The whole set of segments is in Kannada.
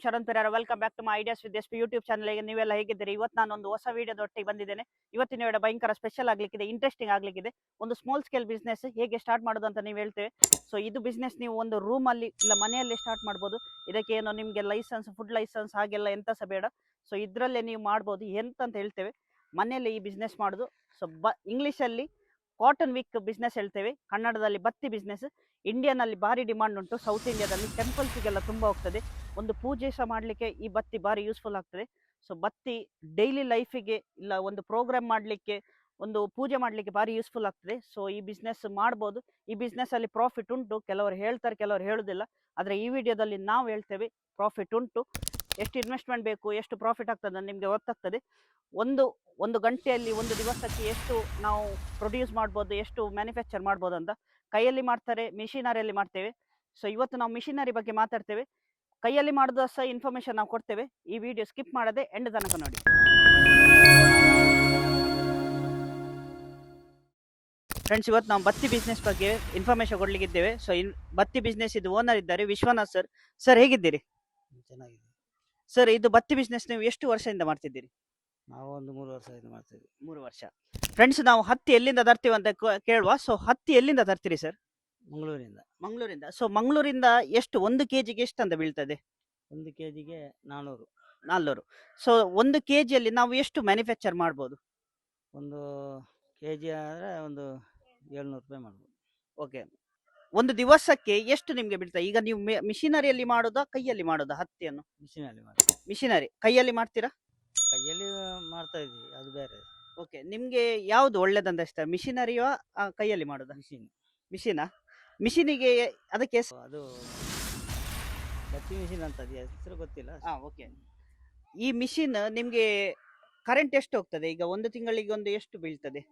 Sharan Pereira. Welcome back to my ideas with S P YouTube channel. ನೀವೆಲ್ಲ ಹೇಗಿದ್ದೀರಿ? ಇವತ್ತು ನಾನೊಂದು ಹೊಸ ವಿಡಿಯೋದೊಟ್ಟಿಗೆ ಬಂದಿದ್ದೇನೆ. ಇವತ್ತಿನ ವಿಡಿಯೋ ಭಯಂಕರ ಸ್ಪೆಷಲ್ ಆಗ್ಲಿಕ್ಕಿದೆ, ಇಂಟ್ರೆಸ್ಟಿಂಗ್ ಆಗ್ಲಿಕ್ಕಿದೆ. ಒಂದು ಸ್ಮಾಲ್ ಸ್ಕೇಲ್ ಬಿಸ್ನೆಸ್ ಹೇಗೆ ಸ್ಟಾರ್ಟ್ ಮಾಡೋದು ಅಂತ ನೀವು ಹೇಳ್ತೇವೆ. ಸೊ ಇದು ಬಿಸ್ನೆಸ್ ನೀವು ಒಂದು ರೂಮಲ್ಲಿ ಇಲ್ಲ ಮನೆಯಲ್ಲಿ ಸ್ಟಾರ್ಟ್ ಮಾಡ್ಬೋದು. ಇದಕ್ಕೆ ಏನೋ ನಿಮಗೆ ಲೈಸೆನ್ಸ್, ಫುಡ್ ಲೈಸೆನ್ಸ್ ಹಾಗೆಲ್ಲ ಎಂತ ಸಹ ಬೇಡ. ಸೊ ಇದರಲ್ಲೇ ನೀವು ಮಾಡ್ಬೋದು. ಎಂತ ಅಂತ ಹೇಳ್ತೇವೆ, ಮನೆಯಲ್ಲೇ ಈ ಬಿಸ್ನೆಸ್ ಮಾಡೋದು. ಸೊ ಇಂಗ್ಲೀಷಲ್ಲಿ ಕಾಟನ್ ವೀಕ್ ಬಿಸ್ನೆಸ್ ಹೇಳ್ತೇವೆ, ಕನ್ನಡದಲ್ಲಿ ಬತ್ತಿ ಬಿಸ್ನೆಸ್. ಇಂಡಿಯನ್ ಅಲ್ಲಿ ಭಾರಿ ಡಿಮಾಂಡ್ ಉಂಟು. ಸೌತ್ ಇಂಡಿಯಾದಲ್ಲಿ ಟೆಂಪಲ್ಸ್ಗೆಲ್ಲ ತುಂಬಾ ಹೋಗ್ತದೆ. ಒಂದು ಪೂಜೆ ಸಹ ಮಾಡಲಿಕ್ಕೆ ಈ ಬತ್ತಿ ಭಾರಿ ಯೂಸ್ಫುಲ್ ಆಗ್ತದೆ. ಸೊ ಬತ್ತಿ ಡೈಲಿ ಲೈಫಿಗೆ ಇಲ್ಲ ಒಂದು ಪ್ರೋಗ್ರಾಮ್ ಮಾಡಲಿಕ್ಕೆ, ಒಂದು ಪೂಜೆ ಮಾಡಲಿಕ್ಕೆ ಭಾರಿ ಯೂಸ್ಫುಲ್ ಆಗ್ತದೆ. ಸೊ ಈ ಬಿಸ್ನೆಸ್ ಮಾಡ್ಬೋದು. ಈ ಬಿಸ್ನೆಸ್ ಅಲ್ಲಿ ಪ್ರಾಫಿಟ್ ಉಂಟು. ಕೆಲವರು ಹೇಳ್ತಾರೆ, ಕೆಲವರು ಹೇಳುದಿಲ್ಲ. ಆದರೆ ಈ ವಿಡಿಯೋದಲ್ಲಿ ನಾವು ಹೇಳ್ತೇವೆ ಪ್ರಾಫಿಟ್ ಉಂಟು. ಎಷ್ಟು ಇನ್ವೆಸ್ಟ್ಮೆಂಟ್ ಬೇಕು, ಎಷ್ಟು ಪ್ರಾಫಿಟ್ ಆಗ್ತದೆ ನಿಮಗೆ ಗೊತ್ತಾಗ್ತದೆ. ಒಂದು ಗಂಟೆಯಲ್ಲಿ, ಒಂದು ದಿವಸಕ್ಕೆ ಎಷ್ಟು ನಾವು ಪ್ರೊಡ್ಯೂಸ್ ಮಾಡ್ಬೋದು, ಎಷ್ಟು ಮ್ಯಾನುಫ್ಯಾಕ್ಚರ್ ಮಾಡ್ಬೋದು ಅಂತ. ಕೈಯಲ್ಲಿ ಮಾಡ್ತಾರೆ, ಮಿಷಿನರಿಯಲ್ಲಿ ಮಾಡ್ತೇವೆ. ಸೊ ಇವತ್ತು ನಾವು ಮಿಷಿನರಿ ಬಗ್ಗೆ ಮಾತಾಡ್ತೇವೆ. ಕೈಯಲ್ಲಿ ಮಾಡೋದು ಸಹ ಇನ್ಫಾರ್ಮೇಶನ್ ನಾವು ಕೊಡ್ತೇವೆ. ಈ ವಿಡಿಯೋ ಸ್ಕಿಪ್ ಮಾಡದೆ ಎಂಡ್ ತನಕ ನೋಡಿ. ಫ್ರೆಂಡ್ಸ್, ಇವತ್ತು ನಾವು ಬತ್ತಿ ಬಿಸ್ನೆಸ್ ಬಗ್ಗೆ ಇನ್ಫಾರ್ಮೇಶನ್ ಕೊಡ್ಲಿಕ್ಕಿದ್ದೇವೆ. ಸೊ ಬತ್ತಿ ಬಿಸ್ನೆಸ್ ಇದು ಓನರ್ ಇದ್ದಾರೆ ವಿಶ್ವನಾಥ್ ಸರ್. ಸರ್ ಹೇಗಿದ್ದೀರಿ? ಚೆನ್ನಾಗಿದೆ ಸರ್, ಇದು ಬತ್ತಿ ಬಿಸ್ನೆಸ್ ನೀವು ಎಷ್ಟು ವರ್ಷದಿಂದ ಮಾಡ್ತಿದ್ದೀರಿ? ನಾವು ಒಂದು 3 ವರ್ಷ ಇದು ಮಾಡ್ತೀವಿ. 3 ವರ್ಷ. ಫ್ರೆಂಡ್ಸ್, ನಾವು ಹತ್ತಿ ಎಲ್ಲಿಂದ ತರ್ತೀವಿ ಅಂತ ಕೇಳುವ. ಸೊ ಹತ್ತಿ ಎಲ್ಲಿಂದ ತರ್ತೀರಿ ಸರ್? ಮಂಗಳೂರಿಂದ. ಮಂಗಳೂರಿಂದ. ಸೊ ಮಂಗಳೂರಿಂದ ಎಷ್ಟು, 1 kgಗೆ ಎಷ್ಟು ಅಂತ ಬೀಳ್ತದೆ? 1 kgಗೆ 400. 400. ಸೊ 1 kgಯಲ್ಲಿ ನಾವು ಎಷ್ಟು ಮ್ಯಾನುಫ್ಯಾಕ್ಚರ್ ಮಾಡ್ಬೋದು? 1 kg ಆದರೆ ಒಂದು 700 ರೂಪಾಯಿ ಮಾಡ್ಬೋದು. ಓಕೆ. ಒಂದು ದಿವಸಕ್ಕೆ ಎಷ್ಟು ನಿಮ್ಗೆ ಬೀಳ್ತದೆ? ಈಗ ನೀವು ಮಿಷಿನರಿಯಲ್ಲಿ ಮಾಡೋದಾ, ಕೈಯಲ್ಲಿ ಮಾಡೋದಾ ಹತ್ತಿಯನ್ನು? ಮಿಷಿನಲ್ಲಿ ಮಾಡ್ತೀವಿ. ಮಿಷಿನರಿ. ಕೈಯಲ್ಲಿ ಮಾಡ್ತೀರಾ? ಕೈಯಲ್ಲಿ ಮಾಡ್ತಾ ಇದ್ವಿ, ಅದು ಬೇರೆ. ಓಕೆ. ನಿಮ್ಗೆ ಯಾವ್ದು ಒಳ್ಳೇದಂತ ಇಷ್ಟ, ಮಿಷಿನರಿಯೋ ಕೈಯಲ್ಲಿ ಮಾಡೋದಾ? ಮಿಷಿನಾ? ಮಿಷಿನಿಗೆ ಅದಕ್ಕೆ ಅದು ಬತ್ತಿ ಮಿಷಿನ್ ಅಂತ, ಅದು ಹೆಸರು ಗೊತ್ತಿಲ್ಲ. ಓಕೆ. ಈ ಮಿಷಿನ್ ನಿಮ್ಗೆ ಕರೆಂಟ್ ಎಷ್ಟು ಹೋಗ್ತದೆ? ಈಗ ಒಂದು ತಿಂಗಳಿಗೆ ಒಂದು ಎಷ್ಟು ಬೀಳ್ತದೆ?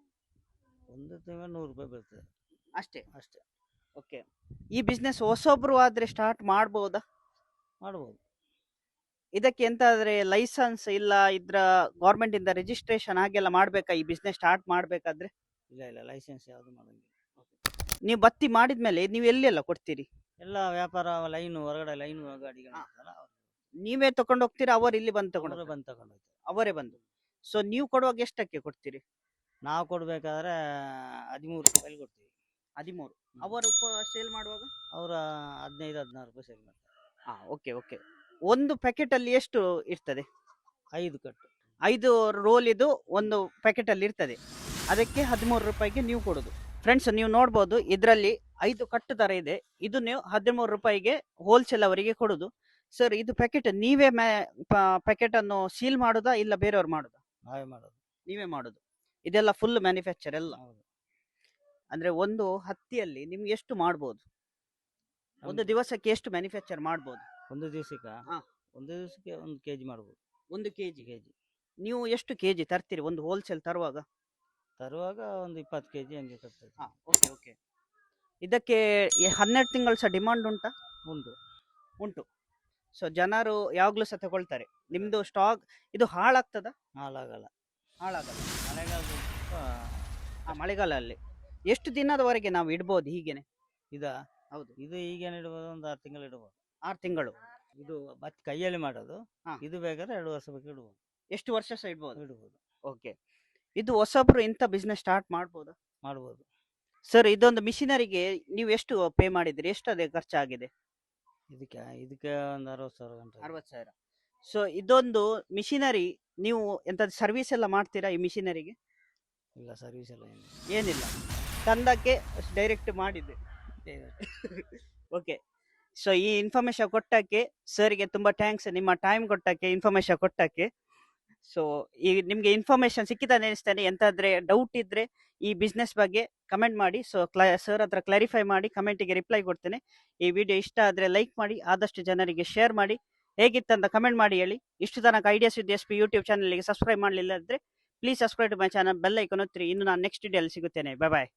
ಒಂದು ತಿಂಗಳು 100 ರೂಪಾಯಿ ಬೀಳ್ತದೆ ಅಷ್ಟೇ. ಅಷ್ಟೇ. ಓಕೆ. ಈ ಬಿಸ್ನೆಸ್ ಹೊಸೊಬ್ರು ಆದ್ರೆ ಸ್ಟಾರ್ಟ್ ಮಾಡ್ಬೋದಾ? ಮಾಡ್ಬೋದು. ಇದಕ್ಕೆ ಎಂತಾದ್ರೆ ಲೈಸೆನ್ಸ್ ಇಲ್ಲ, ಇದ್ರ ಗೌರ್ಮೆಂಟ್ ಇಂದ ರಿಜಿಸ್ಟ್ರೇಷನ್ ಹಾಗೆಲ್ಲ ಮಾಡ್ಬೇಕಾ ಈ ಬಿಸ್ನೆಸ್ ಸ್ಟಾರ್ಟ್ ಮಾಡ್ಬೇಕಾದ್ರೆ? ಇಲ್ಲ, ಲೈಸೆನ್ಸ್ ಯಾವುದು ಮಾಡಂಗಿಲ್ಲ. ನೀವು ಬತ್ತಿ ಮಾಡಿದ್ಮೇಲೆ ನೀವು ಎಲ್ಲೆಲ್ಲ ಕೊಡ್ತೀರಿ? ಎಲ್ಲ ವ್ಯಾಪಾರ ಲೈನು, ಹೊರಗಡೆ ಲೈನು ಗಾಡಿಗಳು ನೀವೇ ತಗೊಂಡು ಹೋಗ್ತೀರಾ, ಅವರು ಇಲ್ಲಿ ಬಂದು ತಗೊಂಡು ಬಂದು ತಗೊಂಡು ಹೋಗ್ತಾರೆ. ಅವರೇ ಬಂದು. ಸೊ ನೀವು ಕೊಡುವಾಗ ಎಷ್ಟಕ್ಕೆ ಕೊಡ್ತೀರಿ? ನಾವು ಕೊಡ್ಬೇಕಾದ್ರೆ 13 ರೂಪಾಯಿ ಕೊಡ್ತೀವಿ. 13. ಅವರು ಸೇಲ್ ಮಾಡುವಾಗ ಅವರ 15-16 ರೂಪಾಯಿ ಸೇಲ್ ಮಾಡ್ತಾರೆ. Okay okay. ಒಂದು ಪ್ಯಾಕೆಟ್ ಅಲ್ಲಿ ಎಷ್ಟು ಇರ್ತದೆ? 5 ಕಟ್ಟು. 5 ರೋಲ್ ಇದು ಒಂದು ಪ್ಯಾಕೆಟ್ ಅಲ್ಲಿ ಇರ್ತದೆ. ಅದಕ್ಕೆ 13 ರೂಪಾಯಿಗೆ ನೀವು ಕೊಡುದು. ಫ್ರೆಂಡ್ಸ್, ನೀವು ನೋಡ್ಬೋದು ಇದರಲ್ಲಿ 5 ಕಟ್ಟು ತರ ಇದೆ. ಇದು ನೀವು 13 ರೂಪಾಯಿಗೆ ಹೋಲ್ಸೇಲ್ ಅವರಿಗೆ ಕೊಡುದು. ಸರ್, ಇದು ಪ್ಯಾಕೆಟ್ ನೀವೇ ಪ್ಯಾಕೆಟ್ ಅನ್ನು ಸೀಲ್ ಮಾಡುದಾ ಇಲ್ಲ ಬೇರೆಯವ್ರು ಮಾಡುದಾ? ನಾವೇ ಮಾಡೋದು. ನೀವೇ ಮಾಡುದು. ಇದೆಲ್ಲ ಫುಲ್ ಮ್ಯಾನುಫ್ಯಾಕ್ಚರ್ ಎಲ್ಲ? ಅಂದ್ರೆ ಒಂದು ಹತ್ತಿಯಲ್ಲಿ ನಿಮ್ಗೆ ಎಷ್ಟು ಮಾಡ್ಬೋದು? ಒಂದು ದಿವಸಕ್ಕೆ ಎಷ್ಟು ಮ್ಯಾನುಫ್ಯಾಕ್ಚರ್ ಮಾಡ್ಬೋದು? ಒಂದು ದಿವಸಕ್ಕೆ 1 kg ಮಾಡ್ಬೋದು. 1 kg. ನೀವು ಎಷ್ಟು kg ತರ್ತೀರಿ ಒಂದು ಹೋಲ್ಸೇಲ್ ತರುವಾಗ? ಒಂದು 20 kg ಹಂಗೆ ತರ್ತದೆ. Okay okay. ಇದಕ್ಕೆ 12 ತಿಂಗಳು ಸಹ ಡಿಮಾಂಡ್ ಉಂಟಾ? ಉಂಟು. ಸೊ ಜನರು ಯಾವಾಗ್ಲೂ ಸಹ ತಗೊಳ್ತಾರೆ. ನಿಮ್ದು ಸ್ಟಾಕ್ ಇದು ಹಾಳಾಗ್ತದ? ಹಾಳಾಗಲ್ಲ. ಮಳೆಗಾಲದಲ್ಲಿ ಎಷ್ಟು ದಿನದವರೆಗೆ ನಾವು ಇಡ್ಬೋದು ಹೀಗೇನೆ? ಹೌದು, ಇದು ಈಗೇನು ಇಡ್ಬೋದು, ಒಂದು 6 ತಿಂಗಳು ಇಡ್ಬೋದು. 6 ತಿಂಗಳು. ಇದು ಬತ್ ಕೈಯಲ್ಲಿ ಮಾಡೋದು. ಇದು ಬೇಕಾದ್ರೆ 2 ವರ್ಷ ಬೇಕು ಇಡ್ಬೋದು. ಎಷ್ಟು ವರ್ಷ ಸಹ ಇಡ್ಬೋದು? ಓಕೆ. ಇದು ಹೊಸಬ್ರು ಇಂಥ ಬಿಸ್ನೆಸ್ ಸ್ಟಾರ್ಟ್ ಮಾಡ್ಬೋದು? ಮಾಡ್ಬೋದು. ಸರ್, ಇದೊಂದು ಮಿಷಿನರಿಗೆ ನೀವು ಎಷ್ಟು ಪೇ ಮಾಡಿದ್ರಿ? ಎಷ್ಟು ಅದೇ ಖರ್ಚಾಗಿದೆ? ಇದಕ್ಕೆ ಒಂದು 60,000. ಸೊ ಇದೊಂದು ಮಿಷಿನರಿ ನೀವು ಎಂತ ಸರ್ವಿಸ್ ಎಲ್ಲ ಮಾಡ್ತೀರಾ ಈ ಮಿಷಿನರಿಗೆ? ಇಲ್ಲ, ಸರ್ವಿಸ್ ಎಲ್ಲ ಏನಿಲ್ಲ, ತಂದಕ್ಕೆ ಡೈರೆಕ್ಟ್ ಮಾಡಿದ್ದೆ. ಓಕೆ. ಸೊ ಈ ಇನ್ಫಾರ್ಮೇಶನ್ ಕೊಟ್ಟಕ್ಕೆ ಸರ್ಗೆ ತುಂಬಾ ಥ್ಯಾಂಕ್ಸ್. ನಿಮ್ಮ ಟೈಮ್ ಕೊಟ್ಟಕ್ಕೆ, ಇನ್ಫಾರ್ಮೇಶನ್ ಕೊಟ್ಟಕ್ಕೆ. ಸೊ ಈ ನಿಮ್ಗೆ ಇನ್ಫಾರ್ಮೇಶನ್ ಸಿಕ್ಕಿದ ಅನಿಸ್ತೇನೆ. ಎಂತಾದ್ರೆ ಡೌಟ್ ಇದ್ರೆ ಈ ಬಿಸ್ನೆಸ್ ಬಗ್ಗೆ ಕಮೆಂಟ್ ಮಾಡಿ. ಸೊ ಸರ್ ಹತ್ರ ಕ್ಲಾರಿಫೈ ಮಾಡಿ ಕಮೆಂಟಿಗೆ ರಿಪ್ಲೈ ಕೊಡ್ತೇನೆ. ಈ ವಿಡಿಯೋ ಇಷ್ಟ ಆದ್ರೆ ಲೈಕ್ ಮಾಡಿ, ಆದಷ್ಟು ಜನರಿಗೆ ಶೇರ್ ಮಾಡಿ. ಹೇಗಿತ್ತಂತ ಕಮೆಂಟ್ ಮಾಡಿ ಹೇಳಿ. ಇಷ್ಟು ತನಕ ideas with S P YouTube ಚಾನಲ್ಗೆ ಸಬ್ಸ್ಕ್ರೈಬ್ ಮಾಡಲಿಲ್ಲ ಅಂದ್ರೆ please subscribe to my channel, bell icon ಒತ್ತಿರಿ. ಇನ್ನು ನಾನು ನೆಕ್ಸ್ಟ್ ವಿಡಿಯೋಲ್ಲಿ ಸಿಗುತ್ತೇನೆ. ಬಾಯ್ ಬಾಯ್.